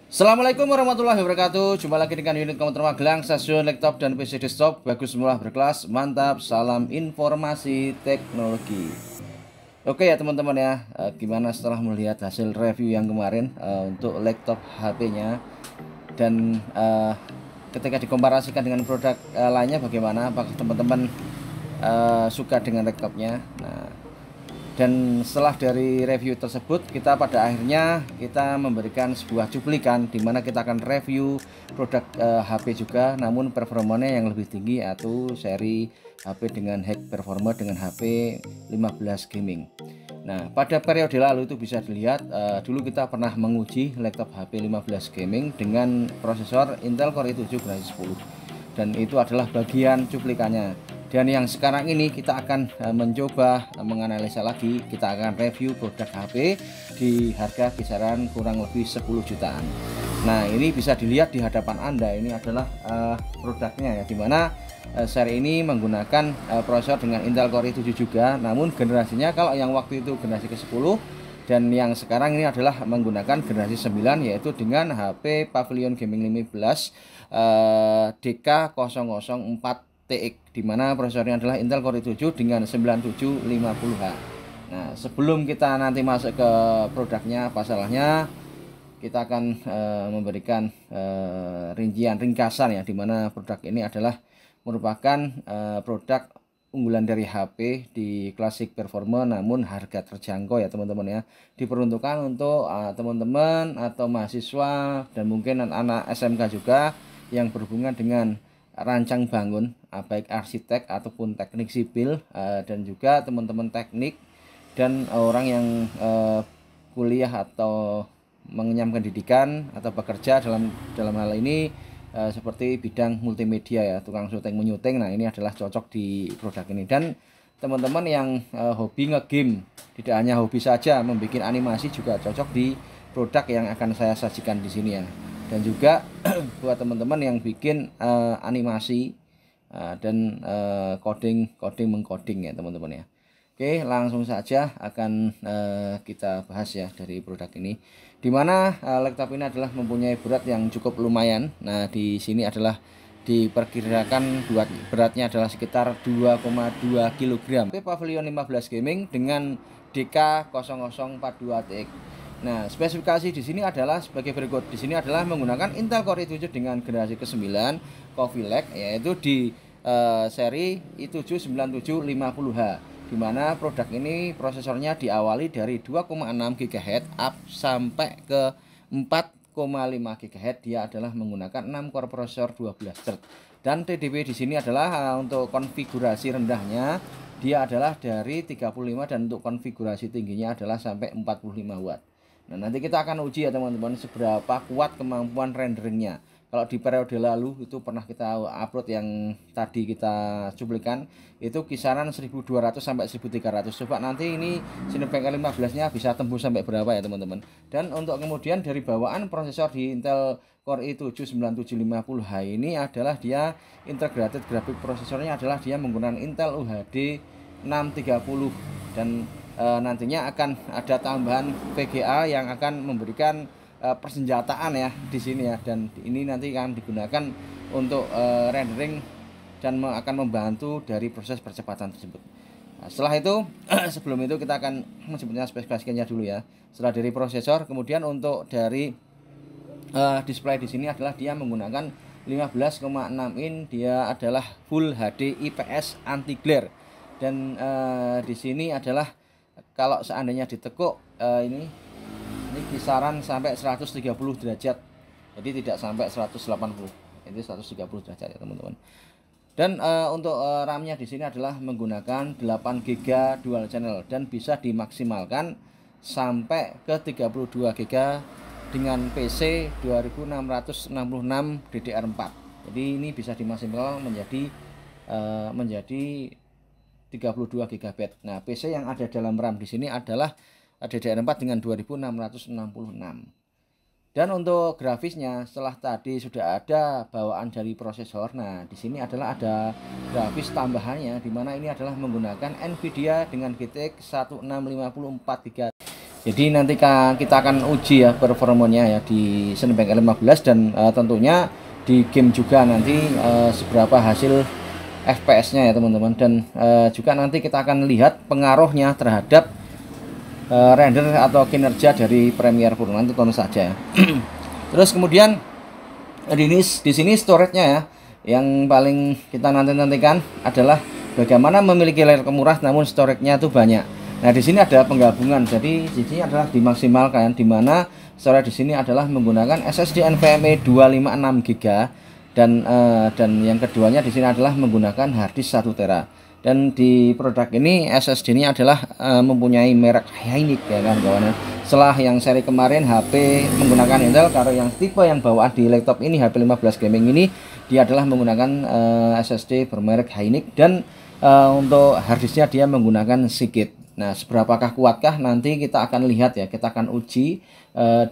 Assalamualaikum warahmatullahi wabarakatuh. Jumpa lagi dengan unit komputer Magelang, stasiun laptop dan PC desktop. Bagus, murah, berkelas, mantap. Salam informasi teknologi. Oke ya teman-teman ya, gimana setelah melihat hasil review yang kemarin untuk laptop HP-nya dan ketika dikomparasikan dengan produk lainnya, bagaimana? Apakah teman-teman suka dengan laptopnya? Nah, dan setelah dari review tersebut, kita pada akhirnya kita memberikan sebuah cuplikan di mana kita akan review produk HP juga, namun performanya yang lebih tinggi, atau seri HP dengan high performer dengan HP 15 gaming. Nah, pada periode lalu itu bisa dilihat dulu kita pernah menguji laptop HP 15 gaming dengan prosesor Intel Core i7 generasi 10, dan itu adalah bagian cuplikannya. Dan yang sekarang ini kita akan mencoba menganalisa lagi, kita akan review produk HP di harga kisaran kurang lebih 10 jutaan. Nah, ini bisa dilihat di hadapan Anda, ini adalah produknya ya, dimana seri ini menggunakan prosesor dengan Intel Core i7 juga, namun generasinya kalau yang waktu itu generasi ke-10, dan yang sekarang ini adalah menggunakan generasi 9, yaitu dengan HP Pavilion Gaming 15 DK004 TX, di mana prosesornya adalah Intel Core i7 dengan 9750H. Nah, sebelum kita nanti masuk ke produknya, apa salahnya kita akan memberikan rincian ringkasan ya, di mana produk ini adalah merupakan produk unggulan dari HP di Classic Performer, namun harga terjangkau ya teman-teman ya. Diperuntukkan untuk teman-teman atau mahasiswa dan mungkin anak-anak SMK juga yang berhubungan dengan rancang bangun, baik arsitek ataupun teknik sipil, dan juga teman-teman teknik dan orang yang kuliah atau mengenyam pendidikan atau bekerja dalam hal ini seperti bidang multimedia ya, tukang syuting menyuting. Nah, ini adalah cocok di produk ini. Dan teman-teman yang hobi ngegame, tidak hanya hobi saja, membuat animasi juga cocok di produk yang akan saya sajikan di sini ya. Dan juga buat teman-teman yang bikin animasi dan coding mengcoding ya teman-teman ya. Oke, langsung saja akan kita bahas ya dari produk ini, dimana laptop ini adalah mempunyai berat yang cukup lumayan. Nah, di sini adalah diperkirakan beratnya adalah sekitar 2,2 kg. Pavilion 15 Gaming dengan DK0042 TX. Nah, spesifikasi di sini adalah sebagai berikut. Di sini adalah menggunakan Intel Core i7 dengan generasi ke-9 Coffee Lake, yaitu di seri i7-9750H, di mana produk ini prosesornya diawali dari 2,6 GHz up sampai ke 4,5 GHz. Dia adalah menggunakan 6 core prosesor 12 thread. Dan TDP di sini adalah untuk konfigurasi rendahnya dia adalah dari 35, dan untuk konfigurasi tingginya adalah sampai 45 watt. Nah, nanti kita akan uji ya teman-teman seberapa kuat kemampuan renderingnya. Kalau di periode lalu itu pernah kita upload yang tadi kita cuplikan, itu kisaran 1200 sampai 1300. Coba nanti ini Cinebench 15-nya bisa tembus sampai berapa ya teman-teman. Dan untuk kemudian dari bawaan prosesor di Intel Core i7 9750H ini adalah dia integrated graphic prosesornya adalah dia menggunakan Intel UHD 630, dan nantinya akan ada tambahan VGA yang akan memberikan persenjataan ya di sini ya, dan ini nanti akan digunakan untuk rendering dan akan membantu dari proses percepatan tersebut. Nah, setelah itu sebelum itu kita akan menyebutnya spesifikasinya dulu ya. Setelah dari prosesor, kemudian untuk dari display di sini adalah dia menggunakan 15,6 in, dia adalah Full HD IPS anti glare, dan di sini adalah kalau seandainya ditekuk ini kisaran sampai 130 derajat, jadi tidak sampai 180, ini 130 derajat ya teman-teman. Dan untuk RAM-nya di sini adalah menggunakan 8 GB dual channel, dan bisa dimaksimalkan sampai ke 32 GB dengan PC 2666 DDR4. Jadi ini bisa dimaksimalkan menjadi 32 GB. Nah, PC yang ada dalam RAM di sini adalah DDR4 dengan 2666. Dan untuk grafisnya, setelah tadi sudah ada bawaan dari prosesor, nah di sini adalah ada grafis tambahannya, di mana ini adalah menggunakan Nvidia dengan GTX 1650 4 GB. Jadi nanti kita akan uji ya performanya ya di Cinebench R15 dan tentunya di game juga nanti seberapa hasil FPS-nya ya teman-teman, dan juga nanti kita akan lihat pengaruhnya terhadap render atau kinerja dari Premiere Pro, nanti tonton saja. Terus kemudian di sini storage-nya ya, yang paling kita nantikan adalah bagaimana memiliki layar murah namun storage-nya itu banyak. Nah, di sini ada penggabungan. Jadi di sini adalah dimaksimalkan, di mana storage di sini adalah menggunakan SSD NVMe 256 GB dan yang keduanya di sini adalah menggunakan harddisk 1 TB. Dan di produk ini SSD ini adalah mempunyai merek Hynix ya kan kawan. Setelah yang seri kemarin HP menggunakan Intel, kalau yang tipe yang bawaan di laptop ini HP 15 gaming ini dia adalah menggunakan SSD bermerek Hynix, dan untuk harddisknya dia menggunakan Seagate. Nah, seberapakah kuatkah nanti kita akan lihat ya, kita akan uji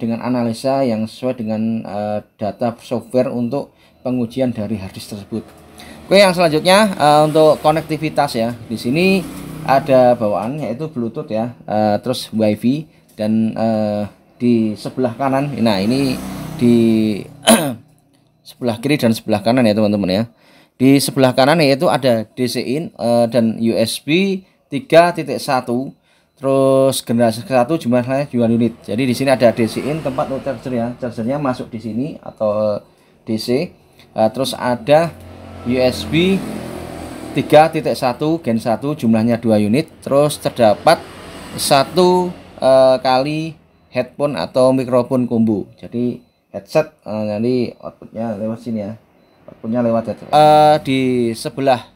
dengan analisa yang sesuai dengan data software untuk pengujian dari harddisk tersebut. Oke, yang selanjutnya untuk konektivitas ya. Di sini ada bawaan yaitu Bluetooth ya, terus WiFi, dan di sebelah kanan. Nah, ini di sebelah kiri dan sebelah kanan ya teman-teman ya. Di sebelah kanan yaitu ada DC in dan USB 3.1, terus generasi ke-1 jumlahnya 2 unit. Jadi di sini ada DC in, tempat untuk charger ya. Chargernya masuk di sini atau DC. Terus ada USB 3.1 Gen 1 jumlahnya 2 unit. Terus terdapat satu kali headphone atau mikrofon combo. Jadi headset nanti outputnya lewat sini ya. Outputnya lewat headset. Di sebelah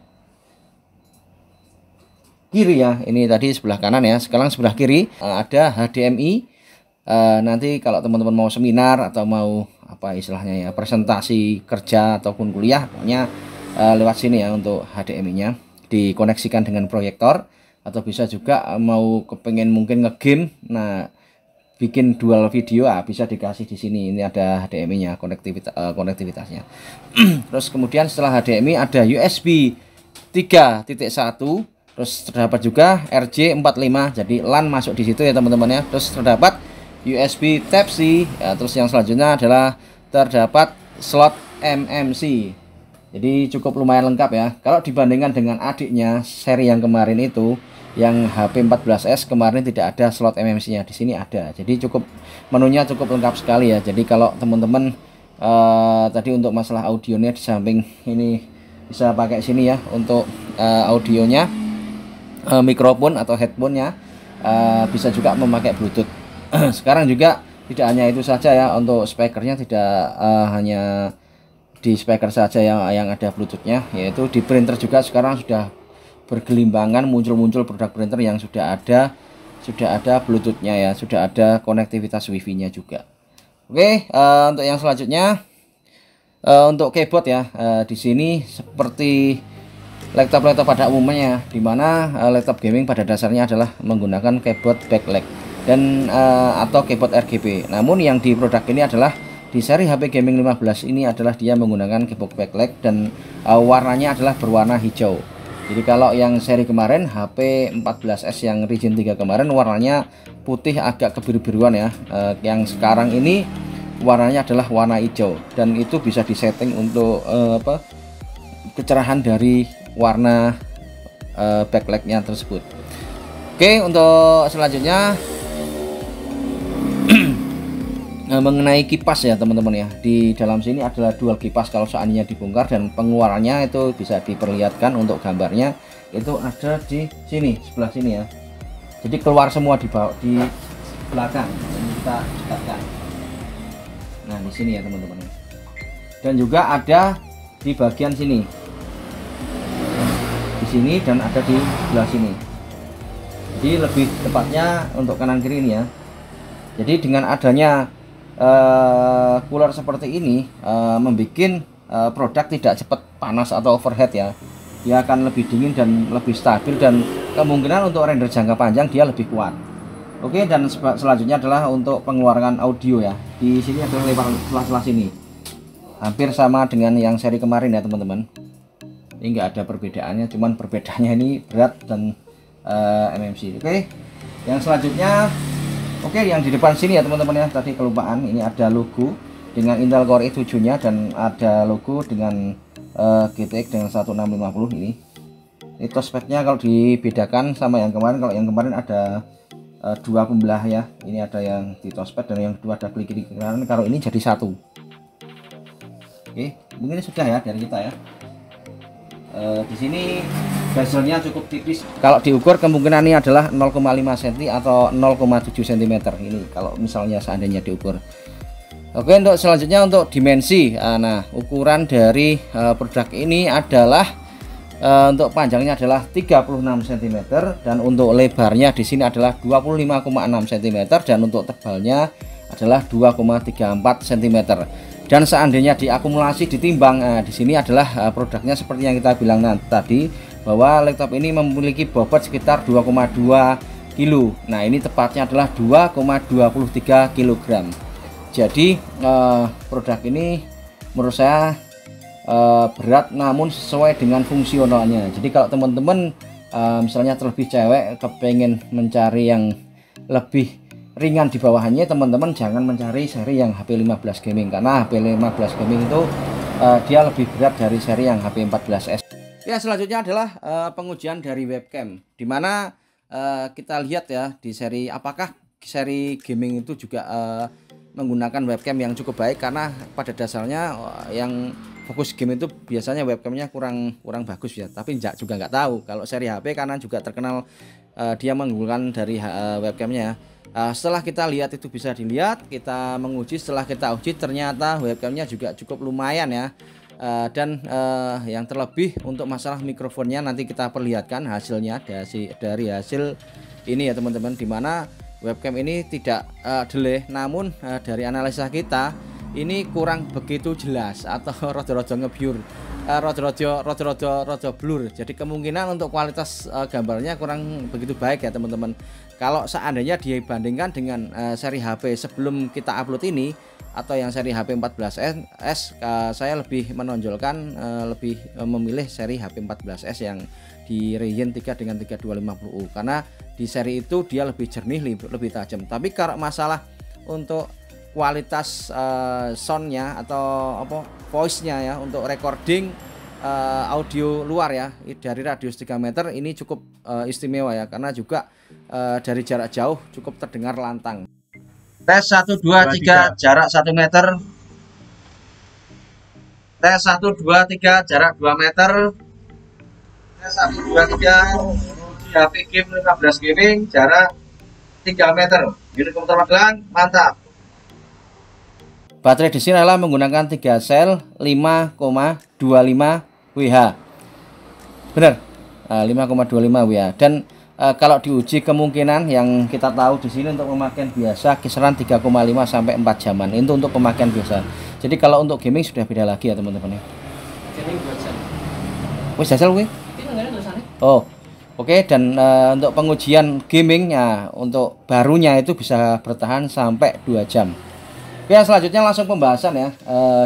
kiri ya, ini tadi sebelah kanan ya, sekarang sebelah kiri ada HDMI. Nanti kalau teman-teman mau seminar atau mau apa istilahnya ya, presentasi kerja ataupun kuliah, pokoknya lewat sini ya untuk HDMI-nya dikoneksikan dengan proyektor, atau bisa juga mau kepengen mungkin ngegame, nah bikin dual video bisa dikasih di sini. Ini ada HDMI-nya, konektivitasnya. Terus kemudian setelah HDMI ada USB 3.1. Terus terdapat juga RJ45, jadi LAN masuk di situ ya teman-teman ya. Terus terdapat USB Type-C ya. Terus yang selanjutnya adalah terdapat slot MMC. Jadi cukup lumayan lengkap ya. Kalau dibandingkan dengan adiknya seri yang kemarin itu, yang HP 14S kemarin tidak ada slot MMC-nya, di sini ada. Jadi menunya cukup lengkap sekali ya. Jadi kalau teman-teman tadi untuk masalah audionya, di samping ini bisa pakai sini ya untuk audionya. Mikrofon atau headphone-nya bisa juga memakai Bluetooth. Sekarang juga tidak hanya itu saja ya, untuk speakernya tidak hanya di speaker saja yang ada Bluetooth-nya, yaitu di printer juga sekarang sudah bergelimbangan muncul produk printer yang sudah ada Bluetooth-nya ya, sudah ada konektivitas WiFi-nya juga. Oke, untuk yang selanjutnya untuk keyboard ya, di sini seperti laptop-laptop pada umumnya, dimana laptop gaming pada dasarnya adalah menggunakan keyboard backlight dan atau keyboard RGB. Namun yang di produk ini adalah di seri HP gaming 15 ini adalah dia menggunakan keyboard backlight dan warnanya adalah berwarna hijau. Jadi kalau yang seri kemarin HP 14S yang Ryzen 3 kemarin warnanya putih agak kebiru-biruan ya. Yang sekarang ini warnanya adalah warna hijau, dan itu bisa disetting untuk kecerahan dari warna backlightnya tersebut. Oke, untuk selanjutnya mengenai kipas ya teman-teman ya. Di dalam sini adalah dual kipas kalau seandainya dibongkar, dan pengeluarannya itu bisa diperlihatkan untuk gambarnya itu ada di sini, sebelah sini ya. Jadi keluar semua di bawah, di belakang. Ini kita dekatkan. Nah, di sini ya teman-teman. Dan juga ada di bagian sini. Di sini dan ada di sebelah sini. Jadi lebih tepatnya untuk kanan kiri ini ya. Jadi dengan adanya cooler seperti ini membuat produk tidak cepat panas atau overheat ya. Dia akan lebih dingin dan lebih stabil, dan kemungkinan untuk render jangka panjang dia lebih kuat. Oke, dan selanjutnya adalah untuk pengeluaran audio ya. Di sini ada lebar sela-sela sini. Hampir sama dengan yang seri kemarin ya teman-teman. Ini enggak ada perbedaannya, cuman perbedaannya ini berat dan MMC. Oke. Yang selanjutnya Oke, yang di depan sini ya teman-teman ya, tadi kelupaan, ini ada logo dengan Intel Core i7 nya dan ada logo dengan GTX dengan 1650 ini. Itu speknya kalau dibedakan sama yang kemarin, kalau yang kemarin ada dua pembelah ya, ini ada yang di touchpad dan yang kedua ada klik kiri kanan, kalau ini jadi satu. Oke, mungkin sudah ya dari kita ya. Di sini bezelnya cukup tipis. Kalau diukur kemungkinan ini adalah 0,5 cm atau 0,7 cm ini kalau misalnya seandainya diukur. Oke, untuk selanjutnya untuk dimensi. Nah, ukuran dari produk ini adalah untuk panjangnya adalah 36 cm dan untuk lebarnya di sini adalah 25,6 cm dan untuk tebalnya adalah 2,34 cm. Dan seandainya diakumulasi ditimbang, di sini adalah produknya seperti yang kita bilang tadi, bahwa laptop ini memiliki bobot sekitar 2,2 kg. Nah, ini tepatnya adalah 2,23 kg. Jadi produk ini menurut saya berat namun sesuai dengan fungsionalnya. Jadi kalau teman-teman misalnya terlebih cewek kepengen mencari yang lebih ringan di bawahnya, teman-teman jangan mencari seri yang HP 15 gaming, karena HP 15 gaming itu dia lebih berat dari seri yang HP 14S. Ya, selanjutnya adalah pengujian dari webcam, dimana kita lihat ya di seri apakah seri gaming itu juga menggunakan webcam yang cukup baik, karena pada dasarnya yang fokus game itu biasanya webcamnya kurang bagus ya, tapi juga nggak tahu kalau seri HP karena juga terkenal dia menggunakan dari webcamnya. Setelah kita lihat itu bisa dilihat, kita menguji, setelah kita uji ternyata webcamnya juga cukup lumayan ya. Dan yang terlebih untuk masalah mikrofonnya nanti kita perlihatkan hasilnya dari hasil ini ya teman-teman, dimana webcam ini tidak delay, namun dari analisa kita ini kurang begitu jelas atau rodo-rodo ngeblur, rodo blur. Jadi kemungkinan untuk kualitas gambarnya kurang begitu baik ya teman-teman. Kalau seandainya dibandingkan dengan seri HP sebelum kita upload ini atau yang seri HP 14S, saya lebih menonjolkan lebih memilih seri HP 14S yang di Ryzen 3 dengan 3250U, karena di seri itu dia lebih jernih, lebih tajam. Tapi kalau masalah untuk kualitas soundnya atau voice-nya ya, untuk recording audio luar ya dari radius 3 meter ini cukup istimewa ya, karena juga dari jarak jauh cukup terdengar lantang. Tes 1 2 3 jarak 1 meter. Tes 1 2 3 jarak 2 meter. Tes 1 2 3 HP game 15 gaming jarak 3 meter. Unit komputer Magelang, mantap. Baterai di sini adalah menggunakan 3 sel 5,25 Wh. Benar. 5,25 Wh. Dan kalau diuji kemungkinan yang kita tahu di sini untuk pemakaian biasa kisaran 3,5 sampai 4 jaman. Itu untuk pemakaian biasa. Jadi kalau untuk gaming sudah beda lagi ya teman-teman ya. Gaming 2 jam. Wis jajal kuwi? Oh. Oke, dan untuk pengujian gamingnya untuk barunya itu bisa bertahan sampai 2 jam. Oke, selanjutnya langsung pembahasan ya.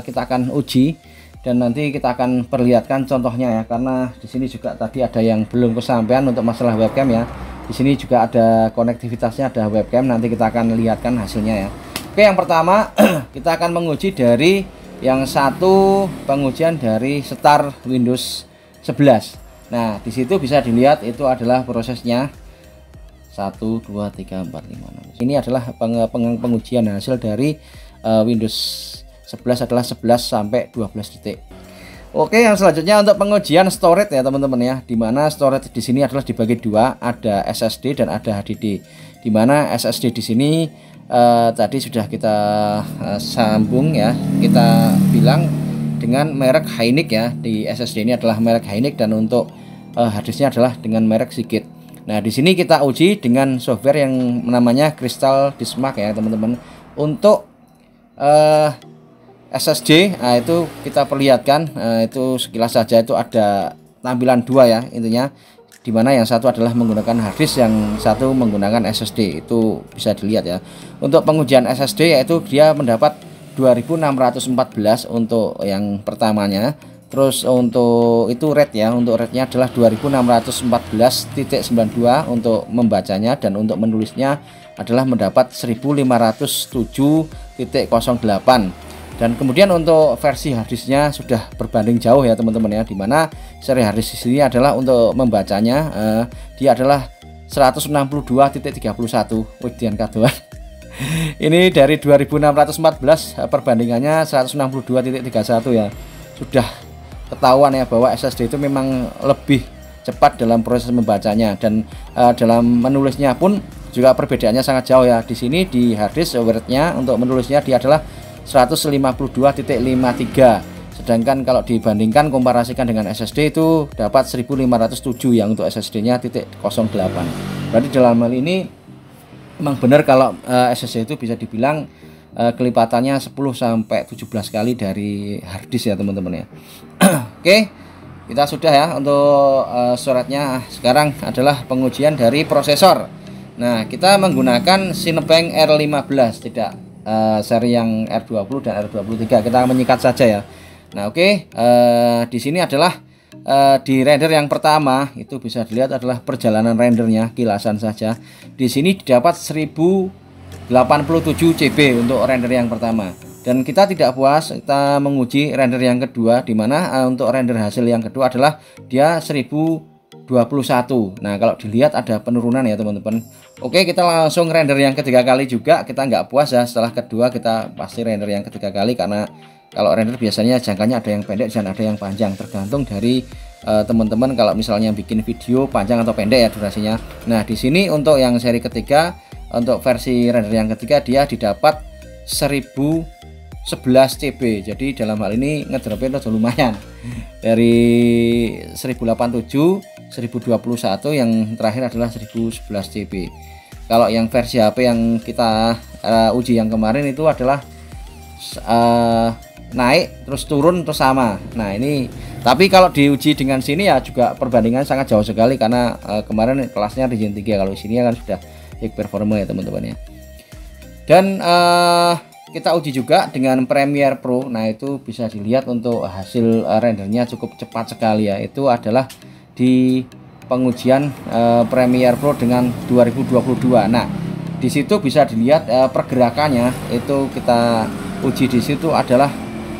Kita akan uji dan nanti kita akan perlihatkan contohnya ya, karena di sini juga tadi ada yang belum kesampaian untuk masalah webcam ya. Di sini juga ada konektivitasnya, ada webcam, nanti kita akan lihatkan hasilnya ya. Oke, yang pertama kita akan menguji dari yang satu, pengujian dari start Windows 11. Nah, di situ bisa dilihat itu adalah prosesnya 1 2 3 4 5 6. Ini adalah pengujian hasil dari Windows 11 adalah 11 sampai 12 detik. Oke, yang selanjutnya untuk pengujian storage ya teman-teman ya, dimana storage di sini adalah dibagi dua, ada SSD dan ada HDD. Dimana SSD di sini tadi sudah kita sambung ya, kita bilang dengan merek Hynix ya. Di SSD ini adalah merek Hynix dan untuk harddisknya adalah dengan merek Seagate. Nah, di sini kita uji dengan software yang namanya Crystal Disk Mark ya teman-teman. Untuk SSD, nah itu kita perlihatkan, itu sekilas saja itu ada tampilan dua ya intinya, dimana yang satu adalah menggunakan harddisk, yang satu menggunakan SSD, itu bisa dilihat ya. Untuk pengujian SSD yaitu dia mendapat 2614 untuk yang pertamanya. Terus untuk itu rate ya, untuk rate-nya adalah 2614.92 untuk membacanya, dan untuk menulisnya adalah mendapat 1507.08. Dan kemudian untuk versi harddisknya sudah berbanding jauh ya teman-teman ya, dimana seri harddisk di sini adalah untuk membacanya dia adalah 162.31. Widian kadoan. Ini dari 2614 perbandingannya 162.31 ya. Sudah ketahuan ya bahwa SSD itu memang lebih cepat dalam proses membacanya, dan dalam menulisnya pun juga perbedaannya sangat jauh ya. Di sini di harddisk word-nya untuk menulisnya dia adalah 152.53, sedangkan kalau dibandingkan komparasikan dengan SSD itu dapat 1507 yang untuk SSD-nya .08. Berarti dalam hal ini memang benar kalau SSD itu bisa dibilang kelipatannya 10 sampai 17 kali dari harddisk ya teman-teman ya. Oke, kita sudah ya untuk suratnya. Sekarang adalah pengujian dari prosesor. Nah, kita menggunakan Cinebench R15, tidak seri yang R20 dan R23. Kita menyikat saja ya. Nah, oke, di sini adalah di render yang pertama itu bisa dilihat adalah perjalanan rendernya, kilasan saja. Di sini didapat 1087 CB untuk render yang pertama. Dan kita tidak puas, kita menguji render yang kedua, di mana untuk render hasil yang kedua adalah dia 1021. Nah, kalau dilihat ada penurunan ya teman-teman. Oke, kita langsung render yang ketiga kali juga. Kita nggak puas ya, setelah kedua kita pasti render yang ketiga kali, karena kalau render biasanya jangkanya ada yang pendek dan ada yang panjang, tergantung dari teman-teman kalau misalnya bikin video panjang atau pendek ya durasinya. Nah, di sini untuk yang seri ketiga, untuk versi render yang ketiga dia didapat 1011 CB. Jadi dalam hal ini ngedropnya udah lumayan. Dari 1087, 1021, yang terakhir adalah 1011 CB. Kalau yang versi HP yang kita uji yang kemarin itu adalah naik terus turun terus sama. Nah, ini tapi kalau diuji dengan sini ya juga perbandingan sangat jauh sekali, karena kemarin kelasnya Ryzen 3, kalau sini kan sudah high performance ya teman-teman ya. Dan kita uji juga dengan Premiere Pro. Nah, itu bisa dilihat untuk hasil rendernya cukup cepat sekali ya. Itu adalah di pengujian Premiere Pro dengan 2022. Nah, di situ bisa dilihat pergerakannya itu kita uji di situ adalah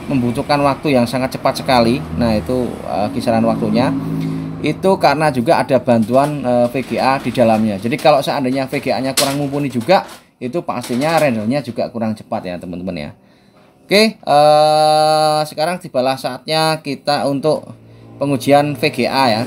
membutuhkan waktu yang sangat cepat sekali. Nah, itu kisaran waktunya itu karena juga ada bantuan VGA di dalamnya. Jadi kalau seandainya VGA-nya kurang mumpuni juga, itu pastinya rendernya juga kurang cepat ya teman-teman ya. Oke, sekarang tibalah saatnya kita untuk pengujian VGA ya.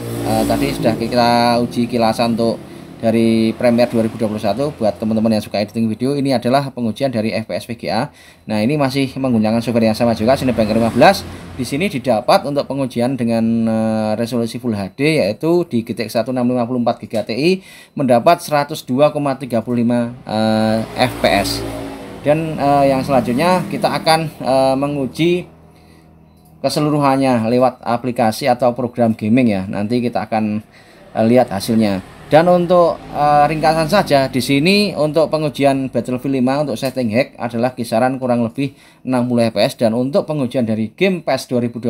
Tadi sudah kita uji kilasan untuk dari Premiere 2021. Buat teman-teman yang suka editing video, ini adalah pengujian dari FPS VGA. Nah, ini masih menggunakan software yang sama juga, Cinebench 15. Di sini didapat untuk pengujian dengan resolusi Full HD, yaitu di GTX 1654 GB Ti mendapat 102,35 FPS. Dan yang selanjutnya kita akan menguji keseluruhannya lewat aplikasi atau program gaming ya. Nanti kita akan lihat hasilnya. Dan untuk ringkasan saja di sini untuk pengujian Battlefield 5 untuk setting hack adalah kisaran kurang lebih 60 fps, dan untuk pengujian dari game PES 2021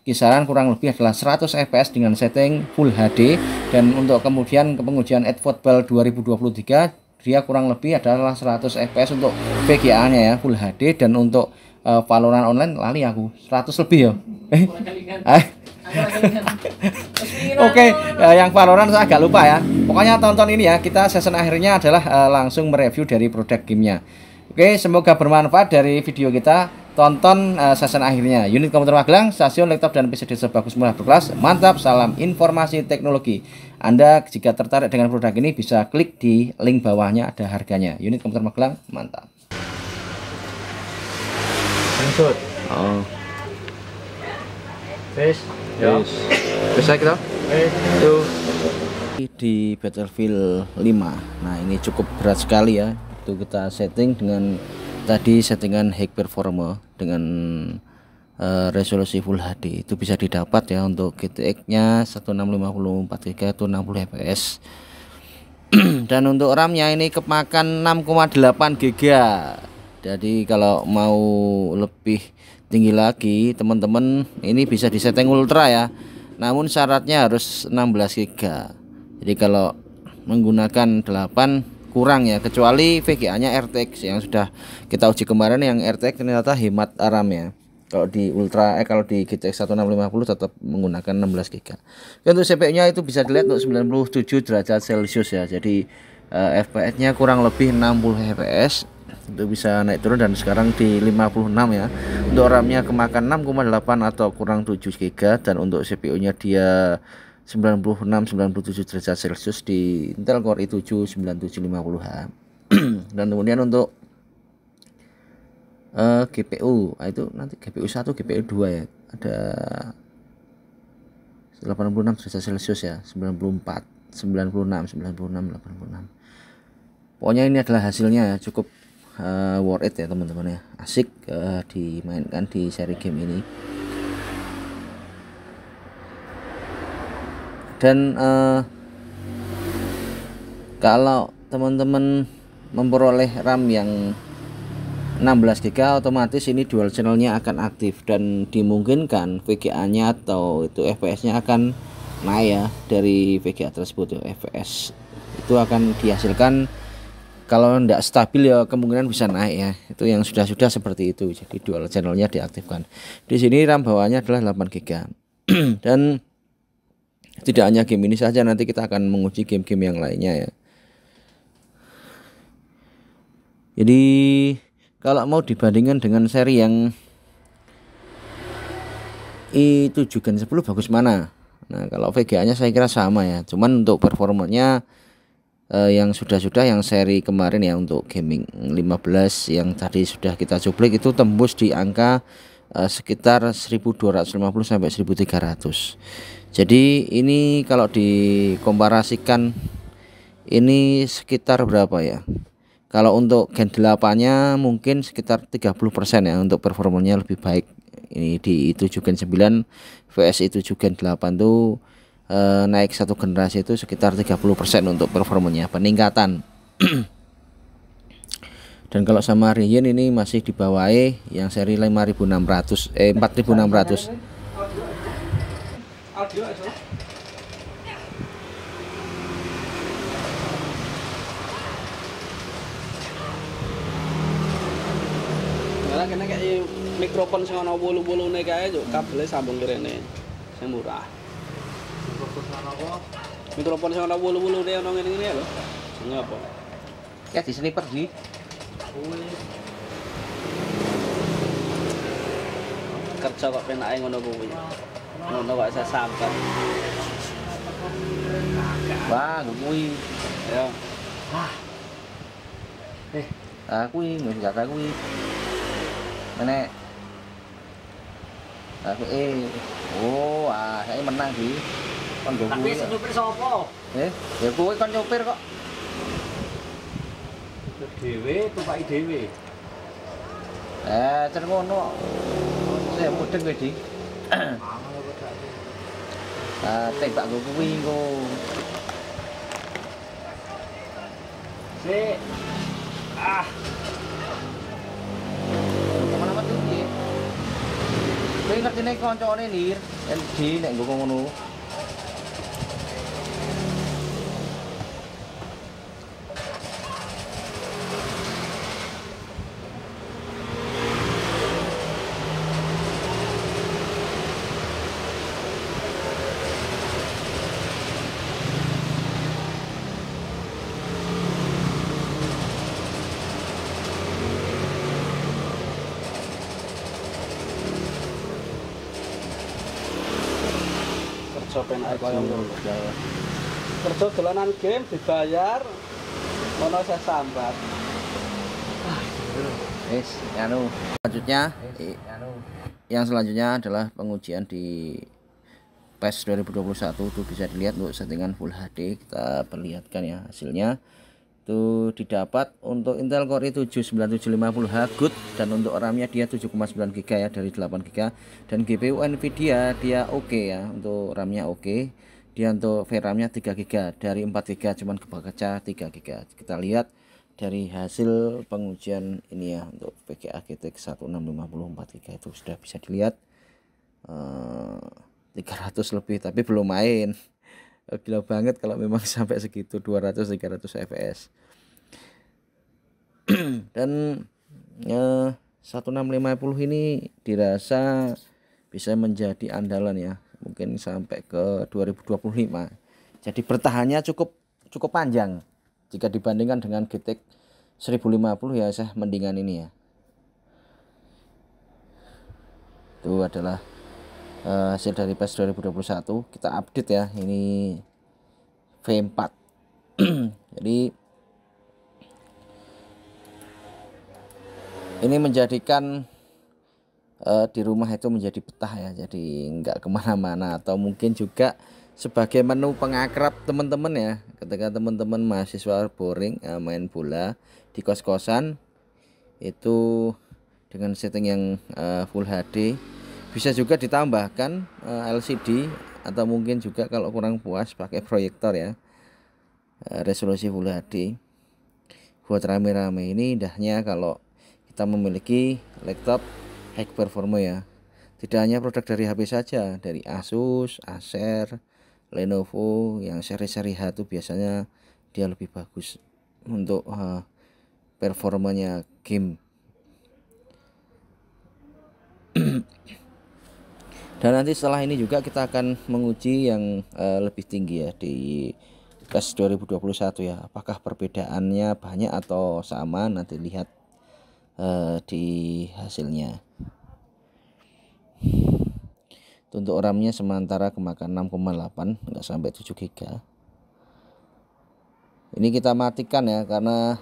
kisaran kurang lebih adalah 100 fps dengan setting Full HD. Dan untuk kemudian pengujian eFootball 2023 dia kurang lebih adalah 100 fps untuk VGA-nya ya, Full HD. Dan untuk Valorant online lali aku 100 lebih ya. Oke, yang Valorant saya agak lupa ya. Pokoknya tonton ini ya. Kita season akhirnya adalah langsung mereview dari produk gamenya. Oke, semoga bermanfaat dari video kita. Tonton season akhirnya. Unit komputer Magelang, stasiun, laptop, dan PC sebagus murah berkelas. Mantap, salam informasi teknologi. Anda jika tertarik dengan produk ini bisa klik di link bawahnya, ada harganya. Unit komputer Magelang, mantap. Oh. Ya. Bisa kita? Yuk. Di Battlefield 5. Nah, ini cukup berat sekali ya. Itu kita setting dengan tadi settingan high performance dengan resolusi Full HD. Itu bisa didapat ya untuk GTX-nya 1654 GB itu 60 fps. Dan untuk RAM-nya ini kemakan 6,8 GB. Jadi kalau mau lebih tinggi lagi teman-teman, ini bisa disetting ultra ya. Namun syaratnya harus 16 GB. Jadi kalau menggunakan 8 kurang ya, kecuali VGA-nya RTX yang sudah kita uji kemarin. Yang RTX ternyata hemat RAM ya. Kalau di kalau di GTX 1650 tetap menggunakan 16 GB. Untuk CPU-nya itu bisa dilihat untuk 97 derajat Celcius ya. Jadi FPS-nya kurang lebih 60 fps. Itu bisa naik turun dan sekarang di 56 ya. Untuk RAM-nya kemakan 6,8 atau kurang 7 GB, dan untuk CPU-nya dia 96-97 derajat Celcius di Intel Core i7 9750H. Dan kemudian untuk GPU, itu nanti GPU 1 GPU 2 ya, ada 86 derajat Celcius ya, 94 96 86. Pokoknya ini adalah hasilnya ya, cukup worth it ya teman-teman ya, asik dimainkan di seri game ini. Dan kalau teman-teman memperoleh RAM yang 16 GB, otomatis ini dual channelnya akan aktif dan dimungkinkan VGA-nya atau itu FPS-nya akan naik ya dari VGA tersebut ya. FPS itu akan dihasilkan, kalau tidak stabil ya kemungkinan bisa naik ya. Itu yang sudah seperti itu. Jadi dual channelnya diaktifkan. Di sini RAM bawahnya adalah 8 GB. Dan tidak hanya game ini saja, nanti kita akan menguji game-game yang lainnya ya. Jadi kalau mau dibandingkan dengan seri yang i7 Gen 10 bagus mana? Nah, kalau VGA-nya saya kira sama ya. Cuman untuk performanya yang sudah yang seri kemarin ya, untuk gaming 15 yang tadi sudah kita cuplik itu tembus di angka sekitar 1250 sampai 1300. Jadi ini kalau dikomparasikan ini sekitar berapa ya? Kalau untuk Gen 8-nya mungkin sekitar 30% ya, untuk performanya lebih baik. Ini di i7 Gen 9 vs i7 Gen 8 tuh naik satu generasi itu sekitar 30% untuk performanya, peningkatan. Dan kalau sama Ryzen ini masih di bawah yang seri 4600 4600. Kena kayak mikrofon sing ana bolu-bolune kae yo kabele sambung kirene sing murah. Mikrofon sing ana bolu-bolune ana ngene-ngene lho. Sing apa? Ya di sniper di. Kerja kok penake ngono kuwi. Ngono kok saya sambat. Wah, kuwi. Ya. Kuwi enggak kata kuwi. Nek oh, saya menang di kon go kuwi. Tapi nyupir sapa? Ya kuwi kon nyupir kok. Dhewe tumpaki dhewe. Cen ngono. Saya mudeng kowe, Di. Tembak go kuwi engko. Sik. Kowe ngertine kancane Lir, LG nek nggo ngono. Kerja penake koyo ngono. Kerja dolanan game dibayar ono saya sambat. Selanjutnya yang selanjutnya adalah pengujian di PES 2021. Itu bisa dilihat untuk settingan Full HD. Kita perlihatkan ya hasilnya. Itu didapat untuk Intel Core i7 9750H good, dan untuk RAM-nya dia 7,9 GB ya dari 8 GB, dan GPU Nvidia dia oke ya, untuk RAM-nya oke. Dia untuk VRAM-nya 3 GB dari 4 GB, cuman kebaca 3 GB. Kita lihat dari hasil pengujian ini ya, untuk VGA GTX 1650 4 GB itu sudah bisa dilihat 300 lebih, tapi belum main. Gila banget kalau memang sampai segitu 200-300 fps. Dan 1650 ini dirasa bisa menjadi andalan ya, mungkin sampai ke 2025. Jadi bertahannya cukup panjang jika dibandingkan dengan GTX 1050 ya, saya mendingan ini ya. Itu adalah hasil dari PES 2021. Kita update ya, ini V4. Jadi ini menjadikan di rumah itu menjadi betah ya, jadi nggak kemana-mana. Atau mungkin juga sebagai menu pengakrab teman-teman ya, ketika teman-teman mahasiswa boring main bola di kos-kosan itu dengan setting yang Full HD. Bisa juga ditambahkan LCD, atau mungkin juga kalau kurang puas pakai proyektor ya, resolusi Full HD. Buat rame-rame ini indahnya kalau kita memiliki laptop high performa ya. Tidak hanya produk dari HP saja, dari Asus, Acer, Lenovo, yang seri-seri H itu biasanya dia lebih bagus untuk performanya game. Dan nanti setelah ini juga kita akan menguji yang lebih tinggi ya, di PES 2021 ya. Apakah perbedaannya banyak atau sama, nanti lihat di hasilnya. Untuk RAM-nya sementara kemakan 6,8, nggak sampai 7 GB. Ini kita matikan ya, karena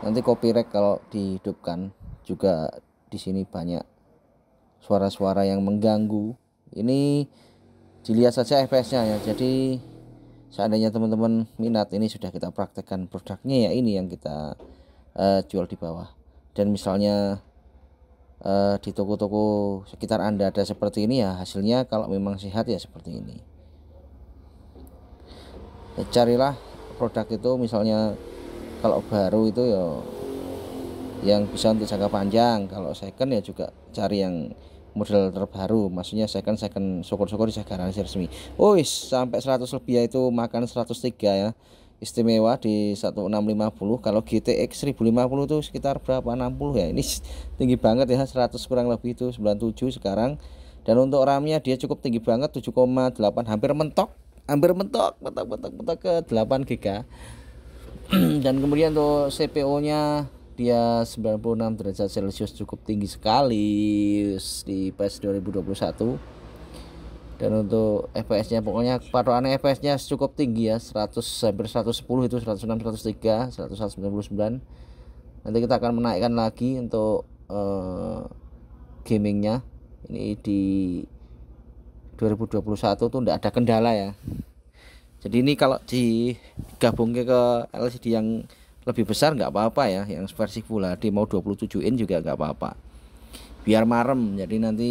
nanti copyright kalau dihidupkan. Juga di sini banyak suara-suara yang mengganggu. Ini dilihat saja FPS-nya ya. Jadi seandainya teman-teman minat, ini sudah kita praktekkan produknya ya, ini yang kita jual di bawah. Dan misalnya di toko-toko sekitar Anda ada seperti ini ya, hasilnya kalau memang sehat ya seperti ini. Carilah produk itu, misalnya kalau baru itu ya yang bisa untuk jangka panjang. Kalau second ya juga cari yang model terbaru, maksudnya second syukur-syukur bisa garansi resmi. Sampai 100 lebih ya, itu makan 103 ya, istimewa di 1650. Kalau GTX 1050 itu sekitar berapa, 60 ya. Ini tinggi banget ya, 100 kurang lebih itu 97 sekarang. Dan untuk RAM-nya dia cukup tinggi banget, 7,8, hampir mentok ke 8 GB. Dan kemudian untuk CPU-nya dia 96 derajat Celcius, cukup tinggi sekali di PES 2021. Dan untuk FPS-nya pokoknya patokan FPS-nya cukup tinggi ya, 100 hampir 110 itu, 106, 103, 199. Nanti kita akan menaikkan lagi untuk gamingnya. Ini di 2021 tuh enggak ada kendala ya. Jadi ini kalau digabungke ke LCD yang lebih besar nggak apa-apa ya, yang versi Full HD mau 27 in juga nggak apa-apa, biar marem. Jadi nanti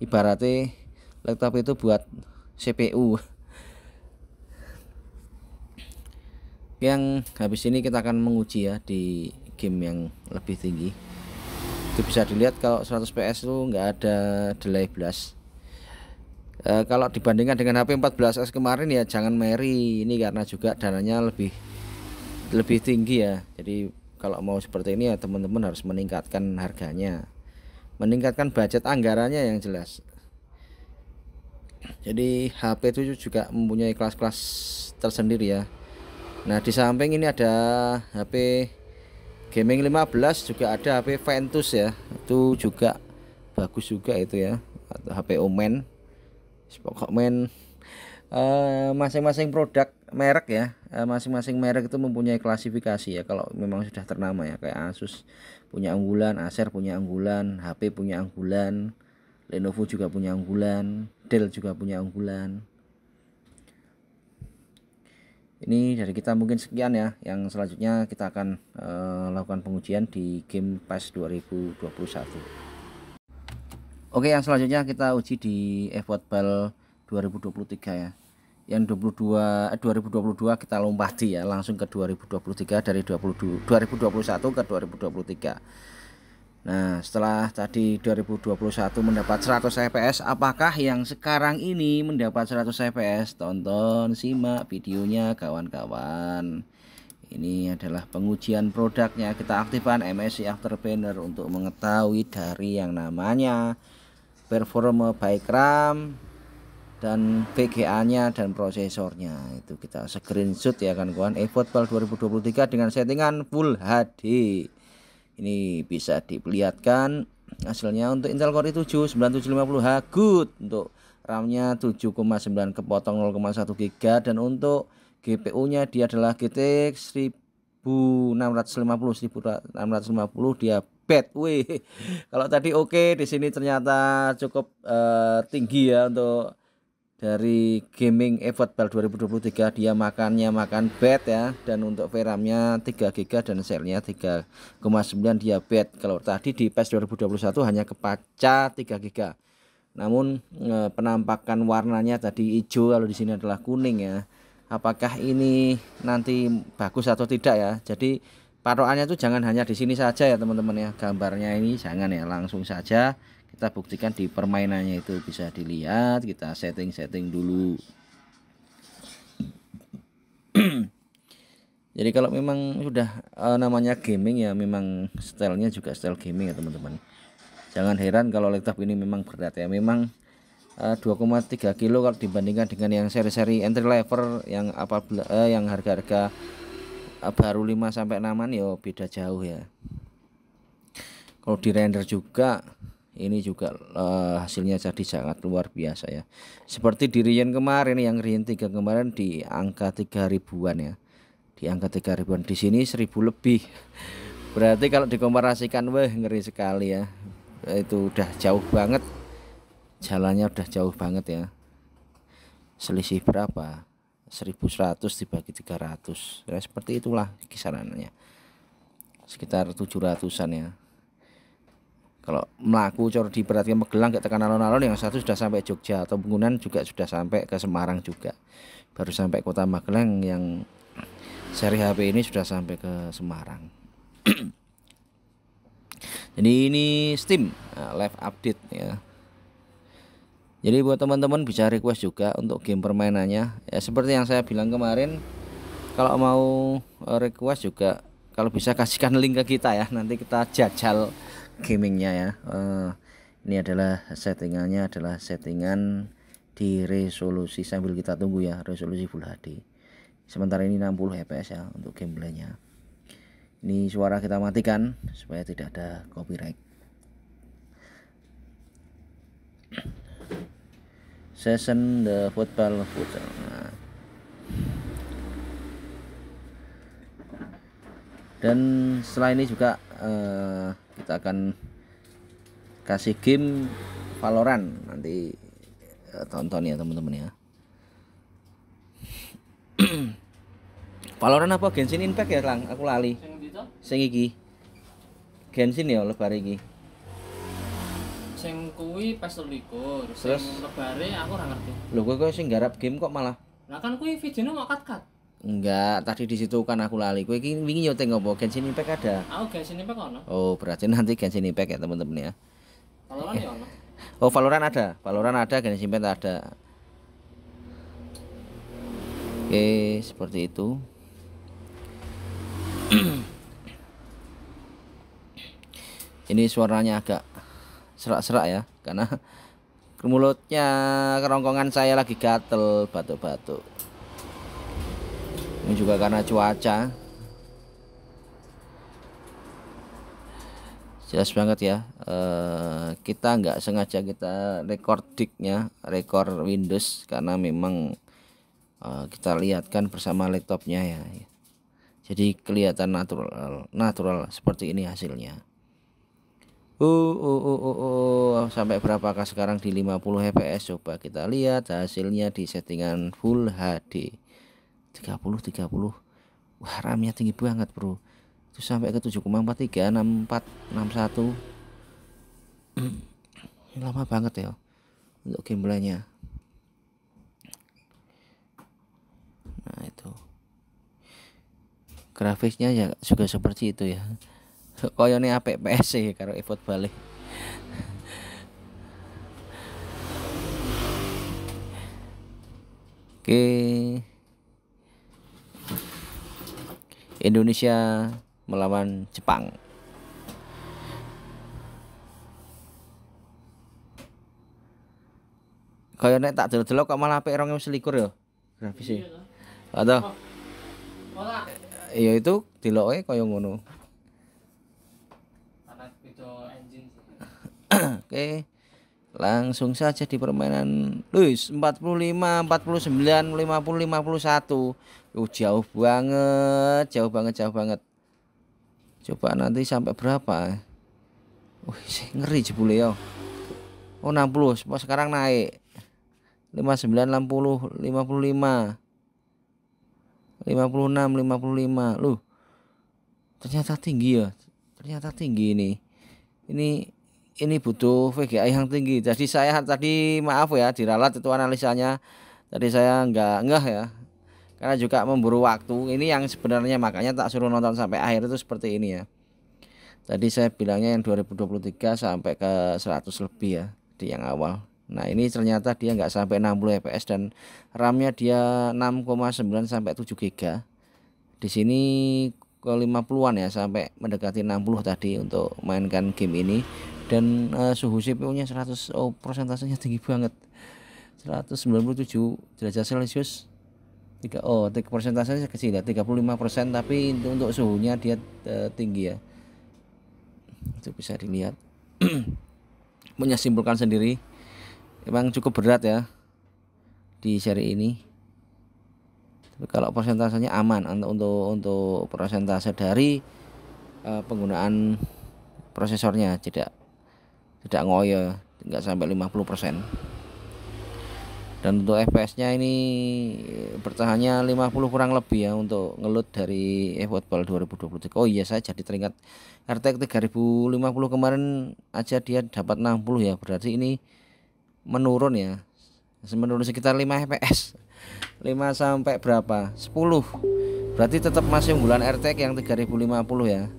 ibaratnya laptop itu buat CPU. Yang habis ini kita akan menguji ya di game yang lebih tinggi. Itu bisa dilihat kalau 100 PS itu nggak ada delay blast. Kalau dibandingkan dengan HP 14S kemarin ya jangan meri, ini karena juga dananya lebih tinggi ya. Jadi kalau mau seperti ini ya teman-teman harus meningkatkan harganya, meningkatkan budget anggarannya yang jelas. Jadi HP itu juga mempunyai kelas-kelas tersendiri ya. Nah di samping ini ada HP gaming 15, juga ada HP Ventus ya, itu juga bagus juga itu ya, atau HP Omen. Pokoknya masing-masing produk merek ya, masing-masing merek itu mempunyai klasifikasi ya. Kalau memang sudah ternama ya, kayak Asus punya unggulan, Acer punya unggulan, HP punya unggulan, Lenovo juga punya unggulan, Dell juga punya unggulan. Ini dari kita mungkin sekian ya. Yang selanjutnya kita akan lakukan pengujian di game PES 2021. Oke, yang selanjutnya kita uji di eFootball 2023 ya. Yang 2022 kita lompati ya, langsung ke 2023, dari 2021 ke 2023. Nah, setelah tadi 2021 mendapat 100 fps, apakah yang sekarang ini mendapat 100 fps? Tonton, simak videonya kawan-kawan. Ini adalah pengujian produknya. Kita aktifkan MSI Afterburner untuk mengetahui dari yang namanya performa baik RAM dan VGA nya dan prosesornya. Itu kita screenshot ya kan kawan. eFootball 2023 dengan settingan Full HD. Ini bisa diperlihatkan hasilnya. Untuk Intel Core i7 9750H good, untuk RAM-nya 7,9 kepotong 0,1 GB, dan untuk GPU-nya dia adalah GTX 1650 dia bed. Wih, kalau tadi oke, di sini ternyata cukup tinggi ya untuk dari gaming eFootball 2023. Dia makan bed ya, dan untuk VRAM-nya 3 GB dan cell-nya 3,9 dia bed. Kalau tadi di PES 2021 hanya kepaca 3 GB. Namun penampakan warnanya tadi hijau, kalau di sini adalah kuning ya. Apakah ini nanti bagus atau tidak ya? Jadi patokannya itu jangan hanya di sini saja ya teman-teman ya. Gambarnya ini jangan ya, langsung saja kita buktikan di permainannya. Itu bisa dilihat, kita setting dulu. Jadi kalau memang sudah namanya gaming ya, memang stylenya juga style gaming ya teman-teman. Jangan heran kalau laptop ini memang berat ya. Memang 2,3 kilo kalau dibandingkan dengan yang seri-seri entry level yang apabila yang harga-harga baru 5 sampai 6-an ya beda jauh ya. Kalau di render juga ini juga hasilnya jadi sangat luar biasa ya. Seperti di Rian kemarin, yang Rian 3 kemarin di angka 3000-an ya. Di angka 3000-an, di sini 1000 lebih. Berarti kalau dikomparasikan wah ngeri sekali ya. Itu udah jauh banget, jalannya udah jauh banget ya. Selisih berapa? 1100 dibagi 300 ya, seperti itulah kisarannya, sekitar 700-an ya. Kalau melaku cor diperhatikan Magelang gak tekan alon-alon, yang satu sudah sampai Jogja, atau bangunan juga sudah sampai ke Semarang juga, baru sampai kota Magelang. Yang seri HP ini sudah sampai ke Semarang. Jadi ini Steam live update ya. Jadi buat teman-teman bisa request juga untuk game permainannya ya, seperti yang saya bilang kemarin. Kalau mau request juga, kalau bisa kasihkan link ke kita ya, nanti kita jajal gamingnya ya. Ini adalah settingannya, adalah settingan di resolusi, sambil kita tunggu ya resolusi Full HD. Sementara ini 60 fps ya untuk gameplaynya. Ini suara kita matikan supaya tidak ada copyright. Session the football footer. Nah. Dan setelah ini juga kita akan kasih game Valorant, nanti tonton ya teman-teman ya. Valorant apa Genshin Impact ya Lang? Aku lali. Sing iki Genshin ya lebar iki. Sing kuwi PES 23, Terus sing lebare aku ora ngerti. Lho kowe sing garap game kok malah. Lah kan kuwi videone kok cut-cut. Enggak, tadi di situ kan aku lali. Kowe iki wingi yo teng opo? Genshin Impact ada. Aku Genshin Impact ono. Oh, berarti nanti Genshin Impact ya teman-teman ya. Valorant ya ono. Oh, Valorant ada, Genshin Impact ada. Oke, seperti itu. Ini suaranya agak serak-serak ya, karena mulutnya, kerongkongan saya lagi gatel, batuk-batuk. Ini juga karena cuaca. Jelas banget ya. Kita nggak sengaja kita recordingnya, record Windows, karena memang kita lihatkan bersama laptopnya ya. Jadi kelihatan natural seperti ini hasilnya. Sampai berapakah sekarang? Di 50 fps. Coba kita lihat hasilnya di settingan Full HD 30. Wah, RAM-nya tinggi banget bro, itu sampai ke 7,43 6461. Ini lama banget ya untuk gameplaynya. Nah itu grafiknya ya juga seperti itu ya. Koyone apik PS karo eFootball. Oke. Indonesia melawan Jepang. Kaya nek tak delok-delok kok malah apik 2021 ya grafisnya. Atau Ora. ya itu deloke kaya ngono. Karena beda engine sih. Oke. Langsung saja di permainan Luis 45, 49, 50, 51. Jauh banget, jauh banget, jauh banget. Coba nanti sampai berapa? Wih, ngeri jebule ya. Oh 60, sekarang naik 59, 60, 55, 56, 55. Loh, ternyata tinggi ya. Ternyata tinggi ini. Ini butuh VGA yang tinggi. Jadi saya tadi maaf ya diralat itu analisanya. Tadi saya nggak ngeh ya. Karena juga memburu waktu. Ini yang sebenarnya makanya tak suruh nonton sampai akhir itu seperti ini ya. Tadi saya bilangnya yang 2023 sampai ke 100 lebih ya di yang awal. Nah ini ternyata dia nggak sampai 60 fps dan RAM-nya dia 6,9 sampai 7 GB. Di sini ke 50-an ya sampai mendekati 60 tadi untuk mainkan game ini. Dan suhu CPU-nya 100, oh persentasenya tinggi banget. 197 derajat Celcius. Persentasenya kecil ya 35%, tapi untuk suhunya dia tinggi ya. Itu bisa dilihat. Punya simpulkan sendiri. Emang cukup berat ya di seri ini. Tapi kalau persentasenya aman untuk persentase dari penggunaan prosesornya tidak ngoyo, nggak sampai 50%. Dan untuk FPS-nya ini bertahannya 50 kurang lebih ya untuk ngeload dari eFootball 2023. Oh iya, saya jadi teringat RTX 3050 kemarin aja dia dapat 60 ya. Berarti ini menurun ya. Menurun sekitar 5 fps. 5 sampai berapa? 10. Berarti tetap masih unggulan RTX yang 3050 ya.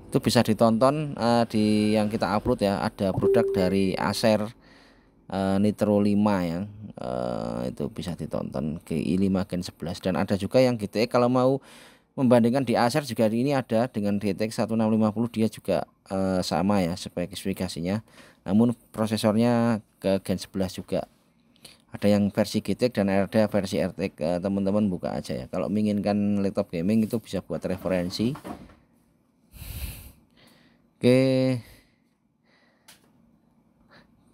Itu bisa ditonton di yang kita upload ya. Ada produk dari Acer Nitro 5 ya. Itu bisa ditonton GI5 Gen 11. Dan ada juga yang GTX kalau mau membandingkan di Acer juga ini ada dengan GTX 1650 dia juga sama ya spesifikasinya. Namun prosesornya ke Gen 11 juga. Ada yang versi GTX dan ada versi RTX. Teman-teman buka aja ya. Kalau menginginkan laptop gaming itu bisa buat referensi. Oke.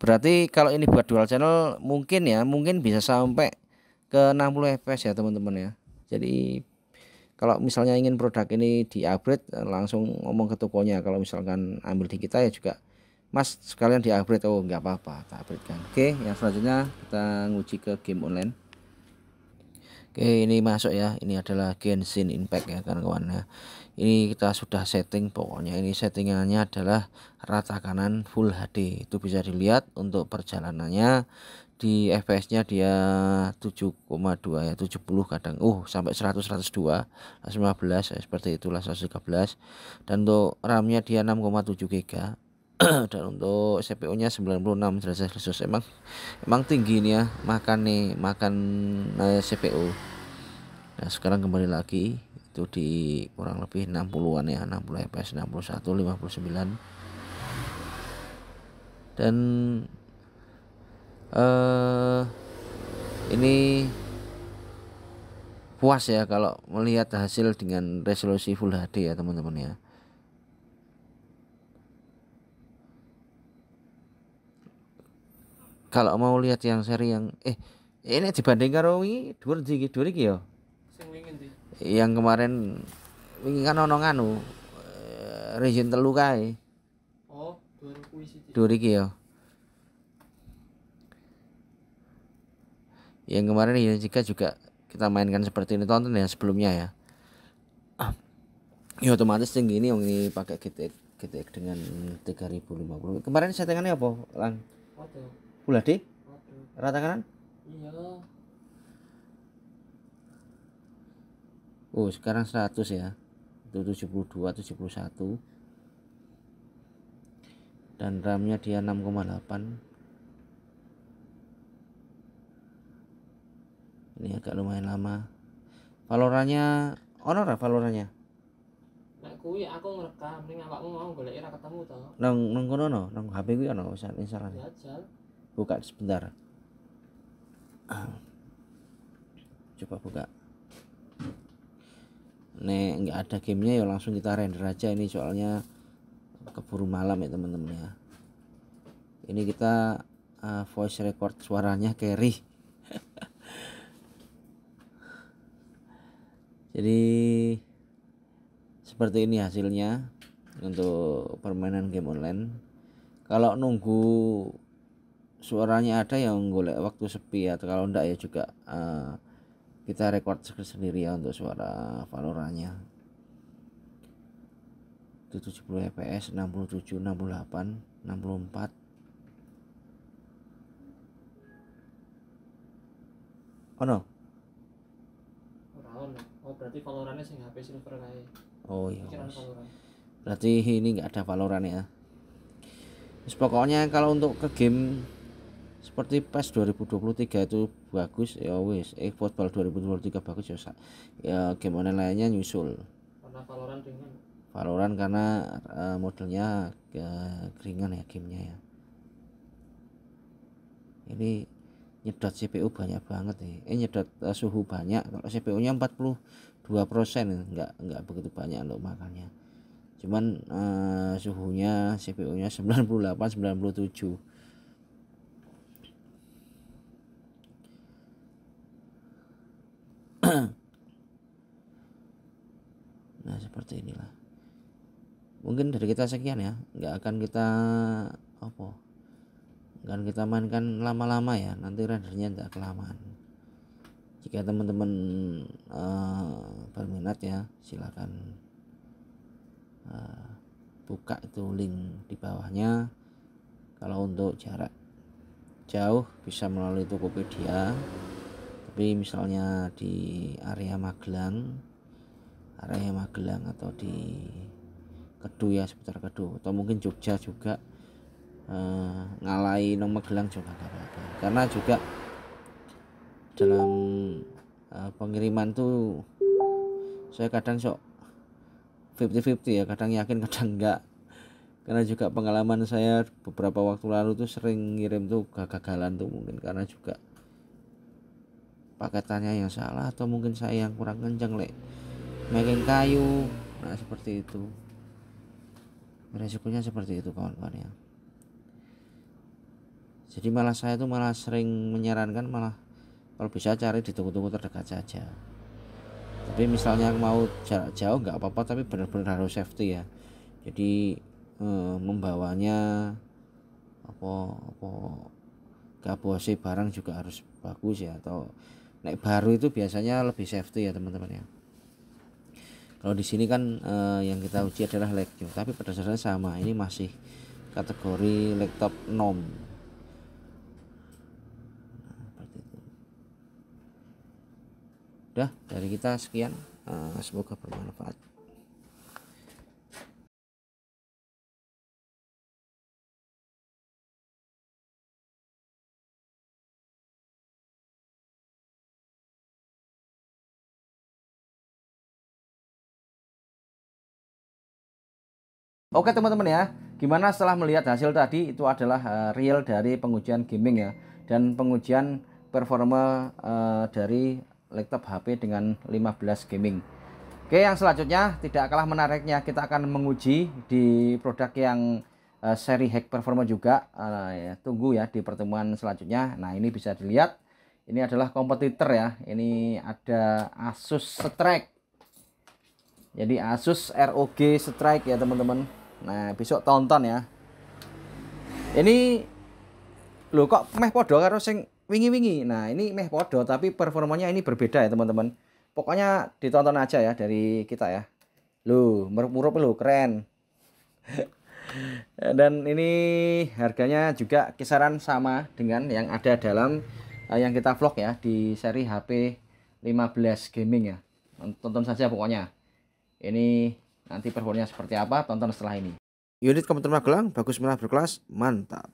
Berarti kalau ini buat dual channel mungkin bisa sampai ke 60 fps ya teman-teman ya. Jadi kalau misalnya ingin produk ini di upgrade langsung ngomong ke tokonya. Kalau misalkan ambil di kita ya juga Mas sekalian di upgrade, oh nggak apa-apa tak upgrade kan. Oke, yang selanjutnya kita nguji ke game online. Oke, ini masuk ya. Ini adalah Genshin Impact ya kawan-kawan ya. Ini kita sudah setting, pokoknya ini settingannya adalah rata kanan Full HD. Itu bisa dilihat untuk perjalanannya di FPS-nya dia 7,2 ya, 70 kadang sampai 100, 102, 115 ya, seperti itulah 113. Dan untuk RAM-nya dia 6,7 GB. Dan untuk CPU-nya 96 derajat Celcius. Emang tinggi ini ya makan CPU. Nah sekarang kembali lagi itu di kurang lebih 60-an ya, 60 fps, 61, 59. Dan ini puas ya kalau melihat hasil dengan resolusi Full HD ya teman-teman ya. Kalau mau lihat yang seri yang ini dibanding karo wingi dhuwur iki ya. Sing wingi ndi? Yang kemarin wingi kan ono nganu region 3 kae. Oh, dhuwur kuwi siji. Dhuwur iki ya. Yang kemarin ya jika juga kita mainkan seperti ini, tonton ya sebelumnya ya. Ya otomatis tinggi ini yang ini pakai GTX dengan 3050. Kemarin settingannya apa, Lang? Waduh. Full HD? Waduh. Rata kanan? Iya. Oh, sekarang 100 ya. Itu 72, 71. Dan RAM-nya dia 6,8. Ini agak lumayan lama. Valorannya ono ora Valorannya? Nek kuwi aku ngerekam ning awakmu mau goleki ra ketemu to. Nang kono no, nang HP kuwi ono instalan. Jajal. Buka sebentar. Coba buka. Nek nggak ada gamenya ya langsung kita render aja ini soalnya keburu malam ya teman-teman ya. Ini kita voice record suaranya carry. Jadi seperti ini hasilnya untuk permainan game online. Kalau nunggu suaranya ada yang golek waktu sepi atau kalau enggak ya juga kita record sendiri ya untuk suara Valorantnya. Itu 70 fps, 67, 68, 64. Oh no. Ora ono. Oh berarti Valorant sing HP silver kae. Oh iya. Pikiran Valorant. Berarti ini enggak ada Valorant ya. Terus pokoknya kalau untuk ke game seperti PES 2023 itu bagus ya wis, football 2023 bagus ya. Ya game online lainnya nyusul. Karena Valorant ringan. Valorant karena modelnya ringan ya gamenya ya. Ini nyedot CPU banyak banget nih. Nyedot suhu banyak. Kalau CPU-nya 42%, enggak begitu banyak untuk makannya. Cuman suhunya CPU-nya 98 97. Nah seperti inilah. Mungkin dari kita sekian ya, nggak akan kita mainkan lama-lama ya, nanti rendernya tidak kelamaan. Jika teman-teman berminat ya silakan buka itu link di bawahnya. Kalau untuk jarak jauh bisa melalui Tokopedia, tapi misalnya di area Magelang atau di Kedu ya, seputar Kedu atau mungkin Jogja juga ngalahi nang Magelang juga gak apa-apa, karena juga dalam pengiriman tuh saya kadang sok 50-50 ya, kadang yakin kadang enggak, karena juga pengalaman saya beberapa waktu lalu tuh sering ngirim tuh kegagalan tuh, mungkin karena juga paketannya yang salah atau mungkin saya yang kurang kencang making kayu. Nah seperti itu, resikonya seperti itu kawan-kawan ya. Jadi malah saya tuh malah sering menyarankan malah kalau bisa cari di toko-toko terdekat saja. Tapi misalnya mau jarak jauh nggak apa-apa, tapi benar-benar harus safety ya. Jadi membawanya gabose barang juga harus bagus ya, atau naik baru itu biasanya lebih safety ya teman-teman ya. Kalau di sini kan yang kita uji adalah Legio, tapi pada dasarnya sama, ini masih kategori laptop nom. Udah dari kita sekian, semoga bermanfaat. Oke teman-teman ya, gimana setelah melihat hasil tadi? Itu adalah real dari pengujian gaming ya, dan pengujian performa dari laptop HP dengan 15 gaming. Oke, yang selanjutnya tidak kalah menariknya, kita akan menguji di produk yang seri Hack Performa juga. Ya, tunggu ya di pertemuan selanjutnya. Nah ini bisa dilihat, ini adalah kompetitor ya, ini ada Asus Strike. Jadi Asus ROG Strike ya teman-teman. Nah besok tonton ya. Ini loh kok meh podo karo sing wingi-wingi. Nah ini meh podo tapi performanya ini berbeda ya teman-teman. Pokoknya ditonton aja ya dari kita ya. Loh murup-murup loh, keren. Dan ini harganya juga kisaran sama dengan yang ada dalam yang kita vlog ya di seri HP 15 gaming ya. Tonton saja pokoknya. Ini nanti performanya seperti apa, tonton setelah ini. Unit komputer Magelang bagus, murah, berkelas, mantap.